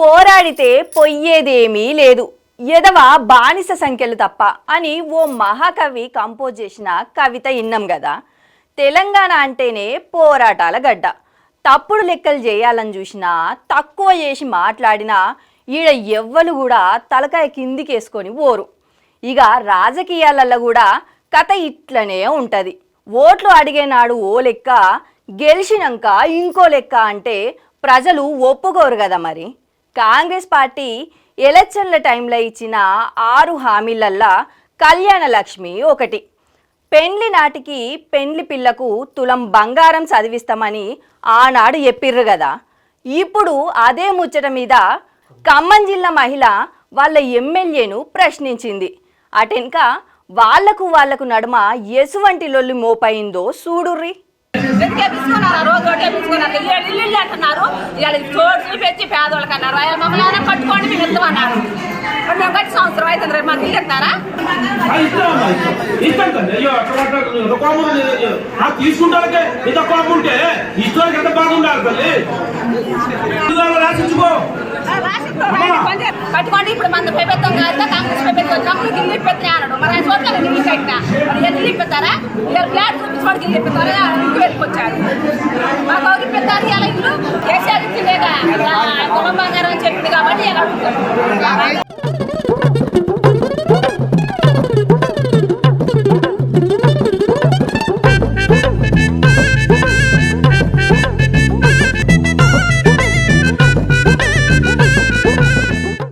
పోరాడితే పొయ్యేదేమీ లేదు, ఎదవ బానిస సంఖ్యలు తప్ప అని ఓ మహాకవి కంపోజ్ చేసిన కవిత ఇన్నాం కదా. తెలంగాణ అంటేనే పోరాటాల గడ్డ. తప్పుడు లెక్కలు చేయాలని చూసినా, తక్కువ చేసి మాట్లాడినా ఈడ ఎవ్వరు కూడా తలకాయ కిందికేసుకొని ఓరు. ఇక రాజకీయాలలో కూడా కథ ఇట్లనే ఉంటుంది. ఓట్లు అడిగేనాడు ఓ లెక్క, గెలిచినాక ఇంకో లెక్క అంటే ప్రజలు ఒప్పుకోరు కదా. మరి కాంగ్రెస్ పార్టీ ఎలక్షన్ల టైంలో ఇచ్చిన 6 హామీలల్లా కళ్యాణ లక్ష్మి ఒకటి. పెండ్లి నాటికి పెండ్లి పిల్లకు తులం బంగారం చదివిస్తామని ఆనాడు చెప్పిర్రు కదా. ఇప్పుడు అదే ముచ్చట మీద ఖమ్మం జిల్లా మహిళ వాళ్ళ ఎమ్మెల్యేను ప్రశ్నించింది. అటెనక వాళ్లకు నడుమ ఎసువంటి లొల్లి మోపైందో చూడుర్రి. రోజు ఇల్లు అంటున్నారు, చోట్లు పెంచి పేదోళ్ళకి అన్నారు, మమ్మల్ని పట్టుకోండి మీరు ఇస్తామన్నారు. మేము గట్టి సంవత్సరం అవుతుంది, రేపు మాకు ఇల్లు ఇస్తారా? తీసుకుంటే ఇంత కోపం ఉంటే ఇష్టం ఎంత బాగుండాలి తల్లి రాసించుకో పట్టుకోండి. ఇప్పుడు మన ప్రభుత్వం కాదు, కాంగ్రెస్ ప్రభుత్వం వచ్చినప్పుడు గిల్లు ఇప్పిస్తాయి అన్నాడు. మరి ఆయన చోట్ల గిల్లు కట్టినా మరి గిల్లు ఇప్పిస్తారా? ఫ్లాట్ చూపించుకోండి, గిల్లు ఇప్పిస్తారా? ఇంటికి వెళ్ళిపోచ్చారు. మాకు ఒక ఇప్పిస్తారు ఇలా ఇల్లు కేసీఆర్ ఇచ్చిందేగా తులం బంగారం అని చెప్పింది కాబట్టి ఇలా అడుగుతారు.